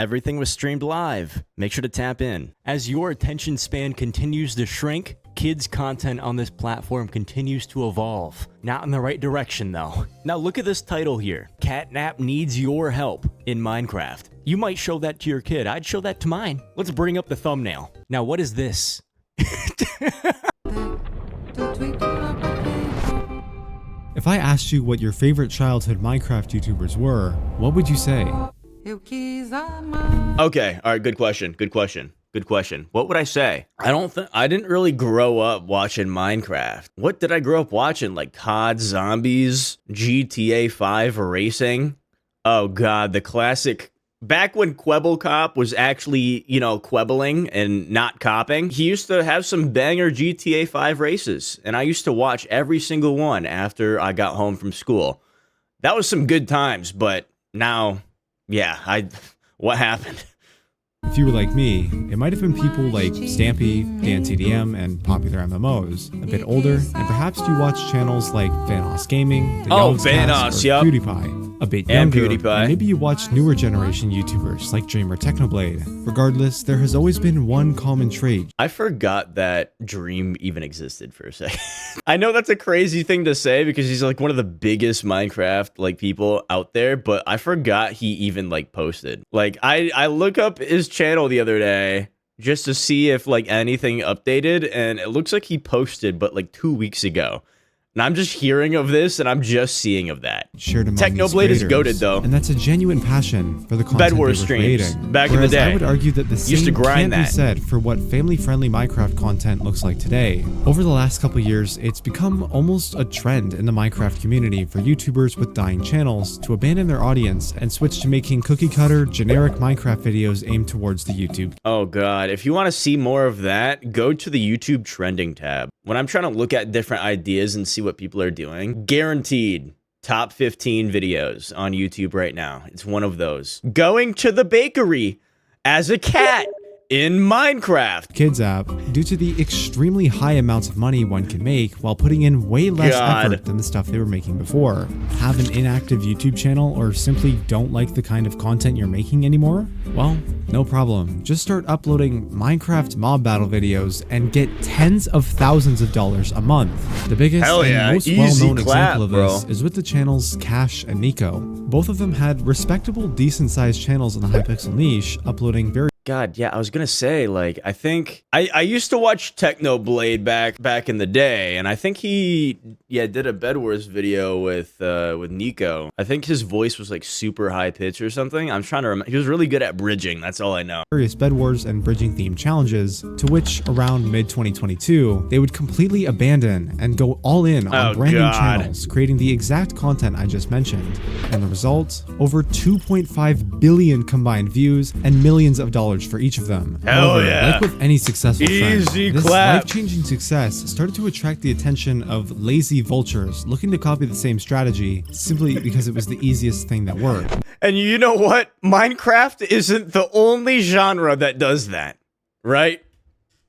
Everything was streamed live. Make sure to tap in. As your attention span continues to shrink, kids' content on this platform continues to evolve. Not in the right direction, though. Now look at this title here. Catnap needs your help in Minecraft. You might show that to your kid. I'd show that to mine. Let's bring up the thumbnail. Now, what is this? If I asked you what your favorite childhood Minecraft YouTubers were, what would you say? Okay, all right, good question. What would I say? I didn't really grow up watching Minecraft. What did I grow up watching? Like COD Zombies, GTA 5 Racing? Oh god, the classic. Back when Quebble Cop was actually, quebbling and not copping, he used to have some banger GTA 5 races, and I used to watch every single one after I got home from school. That was some good times, but now, yeah, what happened? If you were like me, it might have been people like Stampy, DanTDM, and popular MMOs. A bit older, and perhaps you watch channels like Vanoss Gaming, the Vanoss, yep. PewDiePie. A bit younger, and maybe you watch newer generation YouTubers like Dreamer Technoblade. Regardless, there has always been one common trait. I forgot that Dream even existed for a second. I know that's a crazy thing to say because he's like one of the biggest Minecraft people out there, but I forgot he even posted. I look up his channel the other day just to see if anything updated, and it looks like he posted but 2 weeks ago. And I'm just hearing of this, and I'm just seeing of that. Technoblade is goated, though. And that's a genuine passion for the content Bed Wars streams back in the Whereas day. I would argue that the same can't be said for what family-friendly Minecraft content looks like today. Over the last couple years, it's become almost a trend in the Minecraft community for YouTubers with dying channels to abandon their audience and switch to making cookie-cutter, generic Minecraft videos aimed towards the YouTube. Oh god, if you want to see more of that, go to the YouTube trending tab. When I'm trying to look at different ideas and see what people are doing, guaranteed top 15 videos on YouTube right now. It's one of those. Going to the bakery as a cat in Minecraft. Kids app, due to the extremely high amounts of money one can make while putting in way less effort than the stuff they were making before. Have an inactive YouTube channel or simply don't like the kind of content you're making anymore? Well, no problem. Just start uploading Minecraft mob battle videos and get tens of thousands of dollars a month. The biggest and most well-known example of this is with the channels Cash and Nico. Both of them had respectable, decent-sized channels in the Hypixel niche, uploading very God, yeah, I was gonna say, I think I used to watch Technoblade back in the day, and I think he did a Bed Wars video with Nico. I think his voice was super high pitched or something. I'm trying to remember. He was really good at bridging. That's all I know. Various Bed Wars and bridging themed challenges, to which around mid 2022 they would completely abandon and go all in on brand new channels, creating the exact content I just mentioned. And the result, over 2.5 billion combined views and millions of dollars for each of them. However, like with any successful trend, this life-changing success started to attract the attention of lazy vultures looking to copy the same strategy simply because it was the easiest thing that worked. And you know what? Minecraft isn't the only genre that does that, right?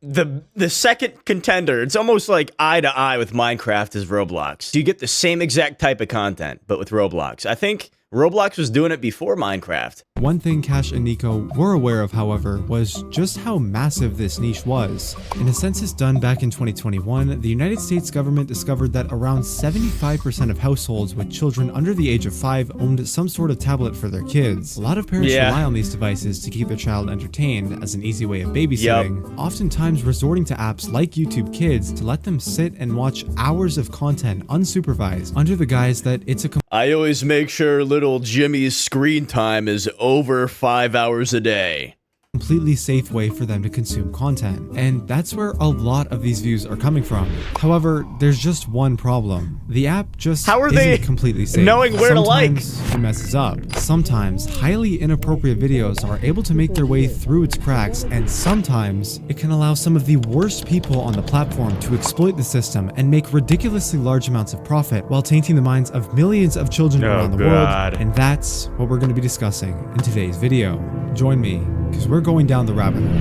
The second contender, it's almost like eye to eye with Minecraft is Roblox. You get the same exact type of content, but with Roblox. I think Roblox was doing it before Minecraft. One thing Cash and Nico were aware of, however, was just how massive this niche was. In a census done back in 2021, the United States government discovered that around 75% of households with children under the age of 5 owned some sort of tablet for their kids. A lot of parents rely on these devices to keep their child entertained as an easy way of babysitting, oftentimes resorting to apps like YouTube Kids to let them sit and watch hours of content unsupervised under the guise that it's a I always make sure little Jimmy's screen time is over 5 hours a day. Completely safe way for them to consume content, and that's where a lot of these views are coming from. However, there's just one problem. The app just isn't completely safe. Knowing where to like? Sometimes it messes up. Sometimes highly inappropriate videos are able to make their way through its cracks, and sometimes it can allow some of the worst people on the platform to exploit the system and make ridiculously large amounts of profit while tainting the minds of millions of children around the world. And that's what we're going to be discussing in today's video. Join me, because we're going down the rabbit hole.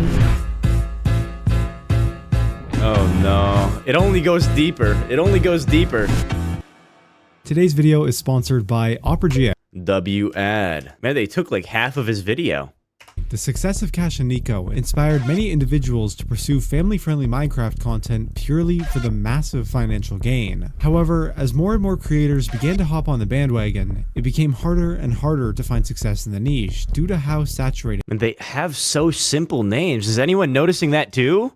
Oh no, it only goes deeper. It only goes deeper. Today's video is sponsored by Opera GX. W ad. Man, they took like half of his video. The success of Cash and Nico inspired many individuals to pursue family-friendly Minecraft content purely for the massive financial gain. However, as more and more creators began to hop on the bandwagon, it became harder and harder to find success in the niche due to how saturated. And they have so simple names. Is anyone noticing that too?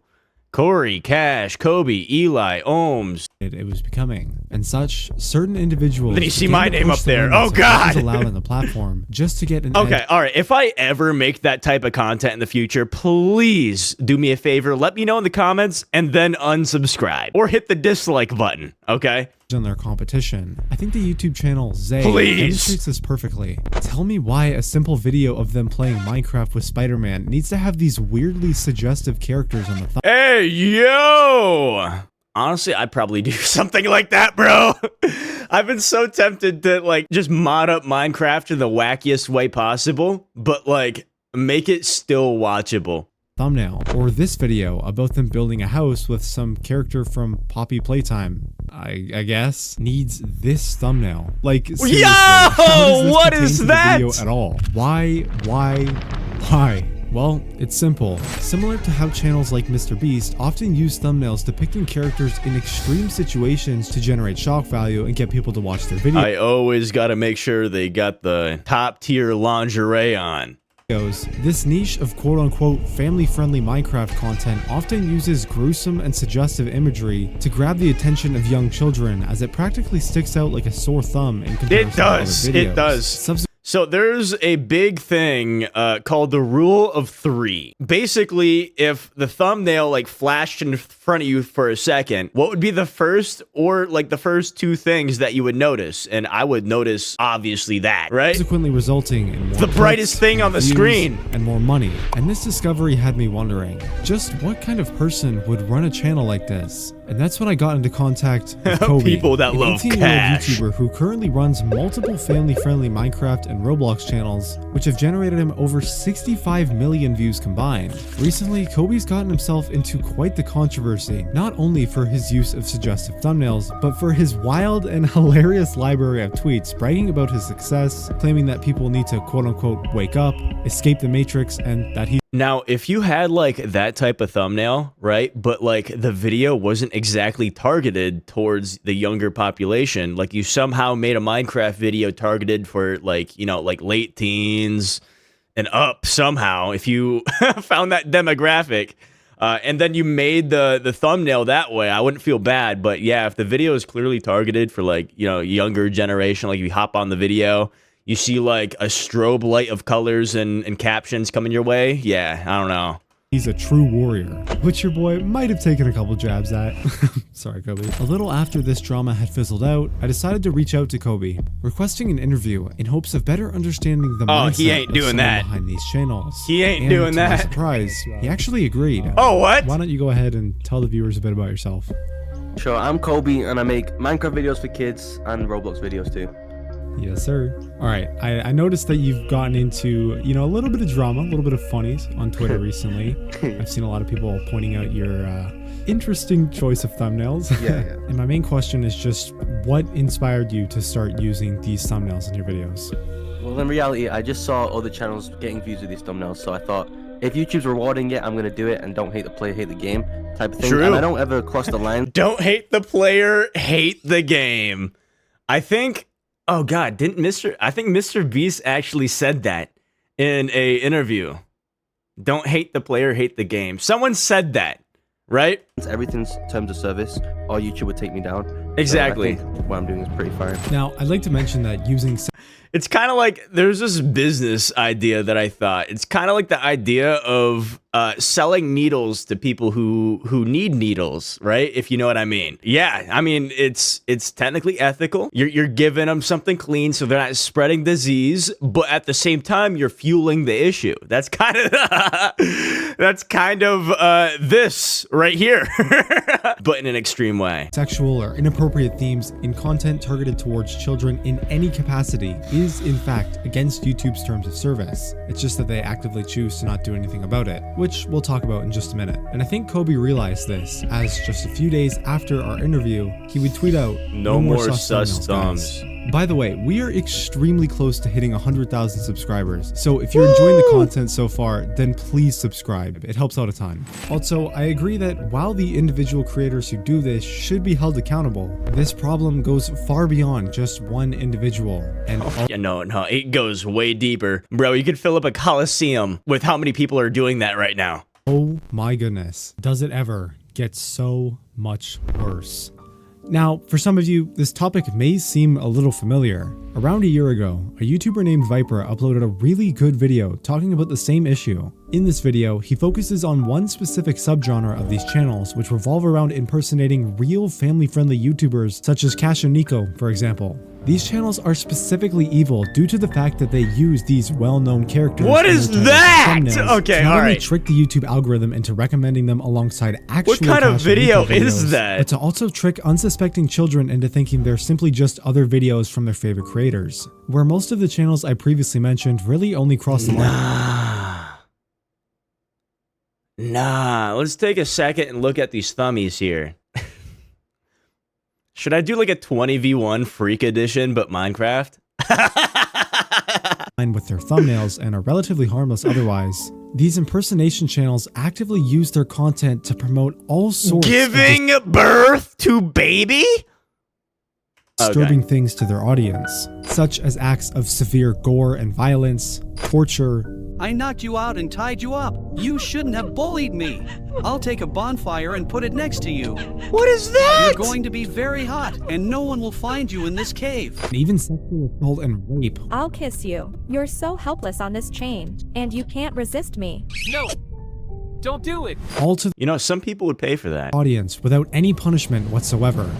Corey, Cash, Kobe, Eli, Ohms. It was becoming. And such, certain individuals. Then you see my name up there. Oh God! Allowed on the platform just to get an Okay, all right. If I ever make that type of content in the future, please do me a favor. Let me know in the comments and then unsubscribe or hit the dislike button. Okay. On their competition. I think the YouTube channel Zay Please demonstrates this perfectly. Tell me why a simple video of them playing Minecraft with Spider-Man needs to have these weirdly suggestive characters on the thumb. Hey, yo! Honestly, I'd probably do something like that, bro. I've been so tempted to, like, just mod up Minecraft in the wackiest way possible, but, like, make it still watchable. Thumbnail, or this video about them building a house with some character from Poppy Playtime, I guess, needs this thumbnail. Like, seriously, yo! What is that? Video at all? Why? Well, it's simple. Similar to how channels like MrBeast often use thumbnails depicting characters in extreme situations to generate shock value and get people to watch their videos. I always gotta make sure they got the top tier lingerie on. This niche of quote-unquote family-friendly Minecraft content often uses gruesome and suggestive imagery to grab the attention of young children, as it practically sticks out like a sore thumb in comparison to other videos. It does. So there's a big thing called the rule of 3. Basically, if the thumbnail like flashed in front of you for a second, what would be the first or like the first 2 things that you would notice? And I would notice obviously that, right? Subsequently resulting in more the brightest thing on the screen and more money. And this discovery had me wondering, just what kind of person would run a channel like this? And that's when I got into contact with Kobe, people that love cash. YouTuber who currently runs multiple family-friendly Minecraft and Roblox channels, which have generated him over 65 million views combined. Recently, Kobe's gotten himself into quite the controversy, not only for his use of suggestive thumbnails, but for his wild and hilarious library of tweets bragging about his success, claiming that people need to quote-unquote wake up, escape the matrix, and that he... Now, if you had like that type of thumbnail, right, but like the video wasn't exactly targeted towards the younger population, like you somehow made a Minecraft video targeted for like, you know, like late teens and up somehow, if you found that demographic, and then you made the thumbnail that way, I wouldn't feel bad. But yeah, if the video is clearly targeted for like, you know, younger generation, like if you hop on the video, you see like a strobe light of colors and captions coming your way. Yeah, I don't know. He's a true warrior, which your boy might have taken a couple jabs at. Sorry, Kobe. A little after this drama had fizzled out, I decided to reach out to Kobe, requesting an interview in hopes of better understanding the mindset he ain't doing that behind these channels. He ain't and doing to my that. surprise, he actually agreed. Oh, what? Why don't you go ahead and tell the viewers a bit about yourself? Sure, I'm Kobe and I make Minecraft videos for kids and Roblox videos too. Yes, sir. All right. I noticed that you've gotten into, you know, a little bit of drama, a little bit of funnies on Twitter recently. I've seen a lot of people pointing out your interesting choice of thumbnails. Yeah. And my main question is just, what inspired you to start using these thumbnails in your videos? Well, in reality, I just saw other channels getting views with these thumbnails, so I thought, if YouTube's rewarding it, I'm going to do it, and don't hate the player, hate the game type of thing. True. And I don't ever cross the line. Don't hate the player, hate the game. I think... Oh God, I think Mr. Beast actually said that in a interview. Don't hate the player, hate the game. Someone said that, right? Everything's terms of service, or YouTube would take me down. Exactly. So I think what I'm doing is pretty fire. Now, I'd like to mention that using... It's kind of like, there's this business idea that I thought. It's kind of like the idea of selling needles to people who need needles, right? If you know what I mean. Yeah, I mean, it's technically ethical. You're giving them something clean so they're not spreading disease, but at the same time, you're fueling the issue. That's kind of this right here, but in an extreme way. Sexual or inappropriate themes in content targeted towards children in any capacity is in fact against YouTube's terms of service. It's just that they actively choose to not do anything about it, which we'll talk about in just a minute. And I think Kobe realized this, as just a few days after our interview, he would tweet out, No more sus thumbs. By the way, we are extremely close to hitting 100,000 subscribers, so if you're enjoying the content so far, then please subscribe. It helps out a ton. Also, I agree that while the individual creators who do this should be held accountable, this problem goes far beyond just one individual. And Yeah, no, it goes way deeper. Bro, you could fill up a coliseum with how many people are doing that right now. oh my goodness, does it ever get so much worse? Now, for some of you, this topic may seem a little familiar. Around a year ago, a YouTuber named Viper uploaded a really good video talking about the same issue. In this video, he focuses on one specific subgenre of these channels, which revolve around impersonating real family-friendly YouTubers such as Cash and Nico, for example. These channels are specifically evil due to the fact that they use these well-known characters. What is that? Okay, to not only alright. trick the YouTube algorithm into recommending them alongside actual What kind of Cash and video Nico is videos, that? but to also trick unsuspecting children into thinking they're simply just other videos from their favorite creators. Where most of the channels I previously mentioned really only cross the line. Nah, let's take a second and look at these thummies here. Should I do like a 20v1 freak edition, but Minecraft? With their thumbnails and are relatively harmless otherwise. These impersonation channels actively use their content to promote all sorts of Giving birth to baby? disturbing things to their audience, such as acts of severe gore and violence, torture. I knocked you out and tied you up. You shouldn't have bullied me. I'll take a bonfire and put it next to you. What is that? You're going to be very hot, and no one will find you in this cave. And even sexual assault and rape. I'll kiss you. You're so helpless on this chain, and you can't resist me. No! Don't do it! All to the You know, some people would pay for that. audience without any punishment whatsoever.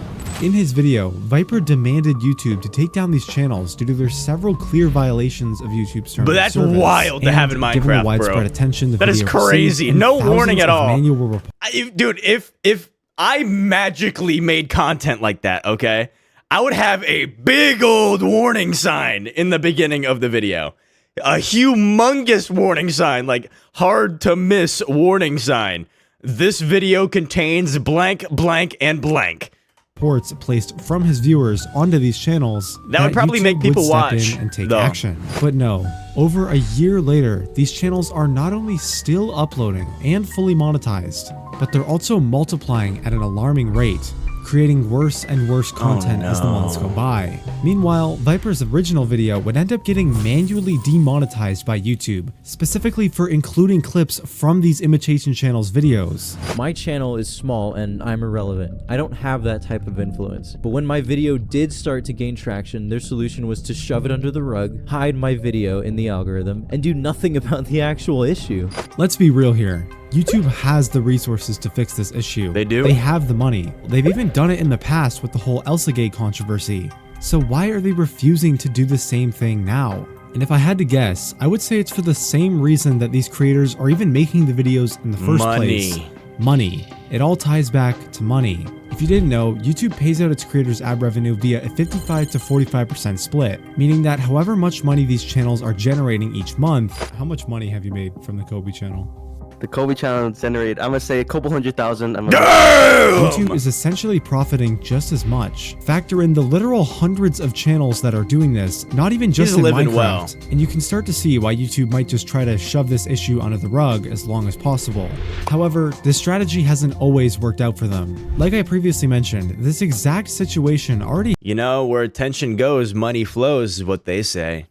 In his video, Viper demanded YouTube to take down these channels due to their several clear violations of YouTube's terms But of that's service. wild to And have in given the Minecraft, widespread bro. attention the That is video crazy. received and No warning thousands at of all. manual reports. Dude, if I magically made content like that, okay, I would have a big old warning sign in the beginning of the video. A humongous warning sign, like hard to miss warning sign. This video contains blank, blank, and blank. Reports placed from his viewers onto these channels That would probably YouTube make people would step watch, in and take though. action. But no, over a year later, these channels are not only still uploading and fully monetized, but they're also multiplying at an alarming rate, creating worse and worse content as the months go by. Meanwhile, Viper's original video would end up getting manually demonetized by YouTube, specifically for including clips from these imitation channels' videos. My channel is small and I'm irrelevant. I don't have that type of influence. But when my video did start to gain traction, their solution was to shove it under the rug, hide my video in the algorithm, and do nothing about the actual issue. Let's be real here. YouTube has the resources to fix this issue. They do? They have the money. They've even done it in the past with the whole Elsagate controversy. So why are they refusing to do the same thing now? And if I had to guess, I would say it's for the same reason that these creators are even making the videos in the first place. Money. It all ties back to money. If you didn't know, YouTube pays out its creators' ad revenue via a 55 to 45% split, meaning that however much money these channels are generating each month, how much money have you made from the Kobe channel? The Kobe channel generated, I'm gonna say a couple 100,000. YouTube is essentially profiting just as much. Factor in the literal hundreds of channels that are doing this, not even just He's in living Minecraft, well. and you can start to see why YouTube might just try to shove this issue under the rug as long as possible. However, this strategy hasn't always worked out for them. Like I previously mentioned, this exact situation already You know, where attention goes, money flows, is what they say.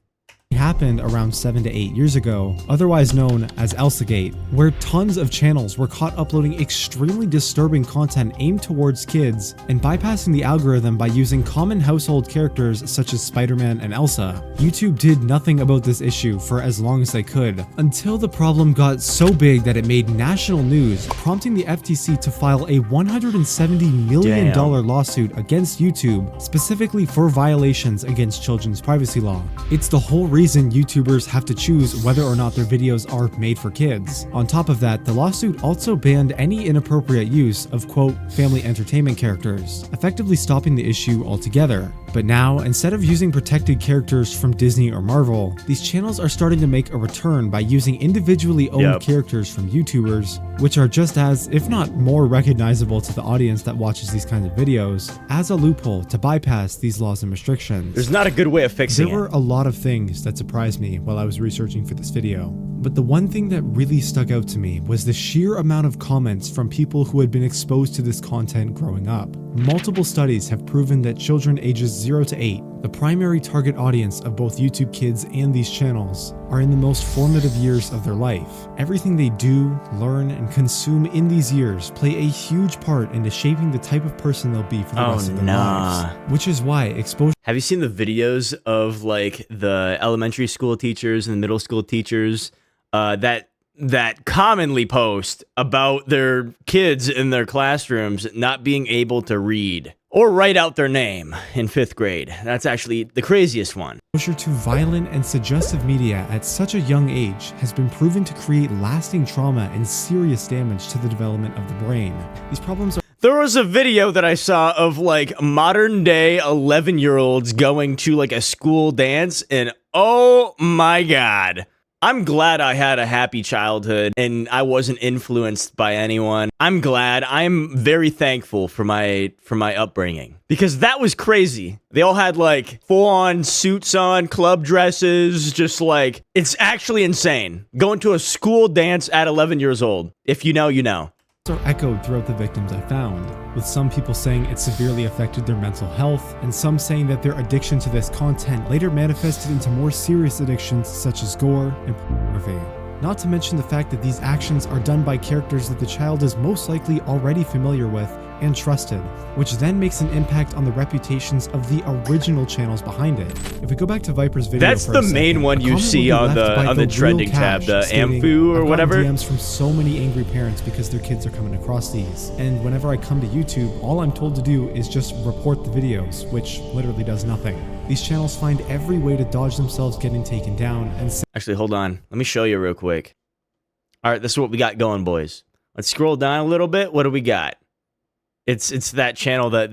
happened around 7 to 8 years ago, otherwise known as Elsagate, where tons of channels were caught uploading extremely disturbing content aimed towards kids and bypassing the algorithm by using common household characters such as Spider-Man and Elsa. YouTube did nothing about this issue for as long as they could, until the problem got so big that it made national news, prompting the FTC to file a $170 million lawsuit against YouTube, specifically for violations against children's privacy law. It's the whole reason YouTubers have to choose whether or not their videos are made for kids. On top of that, the lawsuit also banned any inappropriate use of, quote, family entertainment characters, effectively stopping the issue altogether. But now, instead of using protected characters from Disney or Marvel, these channels are starting to make a return by using individually owned characters from YouTubers which are just as, if not more recognizable to the audience that watches these kinds of videos, as a loophole to bypass these laws and restrictions. There's not a good way of fixing There were a lot of things that surprised me while I was researching for this video, but the one thing that really stuck out to me was the sheer amount of comments from people who had been exposed to this content growing up. Multiple studies have proven that children ages 0 to 8, the primary target audience of both YouTube Kids and these channels, are in the most formative years of their life. Everything they do, learn, and consume in these years play a huge part into shaping the type of person they'll be for the rest of their lives. Which is why exposure. Have you seen the videos of like the elementary school teachers and middle school teachers that commonly post about their kids in their classrooms not being able to read or write out their name in 5th grade? That's actually the craziest one. Exposure to violent and suggestive media at such a young age has been proven to create lasting trauma and serious damage to the development of the brain. These problems are. There was a video that I saw of like modern day 11-year-olds going to like a school dance, and oh my God. I'm glad I had a happy childhood and I wasn't influenced by anyone. I'm glad. I'm very thankful for my upbringing, because that was crazy. They all had like full-on suits on, club dresses, just like, it's actually insane. Going to a school dance at 11 years old. If you know, you know. Are echoed throughout the victims I found, with some people saying it severely affected their mental health, and some saying that their addiction to this content later manifested into more serious addictions such as gore and pornography. Not to mention the fact that these actions are done by characters that the child is most likely already familiar with and trusted, which then makes an impact on the reputations of the original channels behind it. If we go back to Viper's video, that's the main one you see on the trending tab, the Amfu or whatever. DMs from so many angry parents because their kids are coming across these, and whenever I come to YouTube, all I'm told to do is just report the videos, which literally does nothing. These channels find every way to dodge themselves getting taken down and actually, hold on. Let me show you real quick. All right, this is what we got going, boys. Let's scroll down a little bit. What do we got? It's that channel, the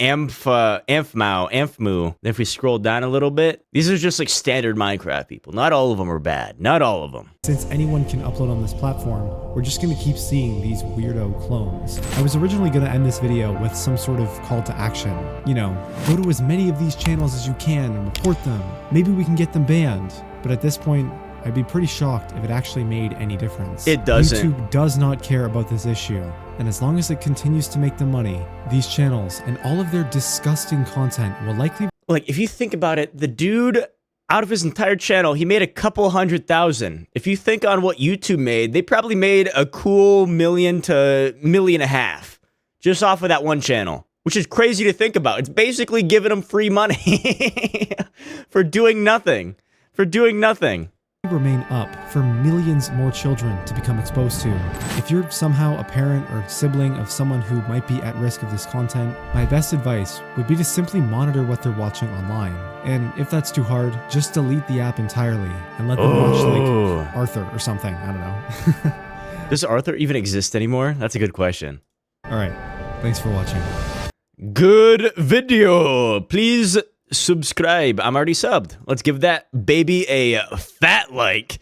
Amfmu. If we scroll down a little bit, these are just like standard Minecraft people. Not all of them are bad. Not all of them. Since anyone can upload on this platform, we're just going to keep seeing these weirdo clones. I was originally going to end this video with some sort of call to action. You know, go to as many of these channels as you can and report them. Maybe we can get them banned. But at this point, I'd be pretty shocked if it actually made any difference. It doesn't. YouTube does not care about this issue. And as long as it continues to make them money, these channels and all of their disgusting content will likely... Like, if you think about it, the dude, out of his entire channel, he made a couple 100,000. If you think on what YouTube made, they probably made a cool $1 million to $1.5 million just off of that one channel, which is crazy to think about. It's basically giving them free money for doing nothing. Remain up for millions more children to become exposed to. If you're somehow a parent or sibling of someone who might be at risk of this content, my best advice would be to simply monitor what they're watching online. And if that's too hard, just delete the app entirely and let them watch like Arthur or something. I don't know. Does Arthur even exist anymore? That's a good question. All right. Thanks for watching. Good video. Please subscribe. I'm already subbed. Let's give that baby a fat like.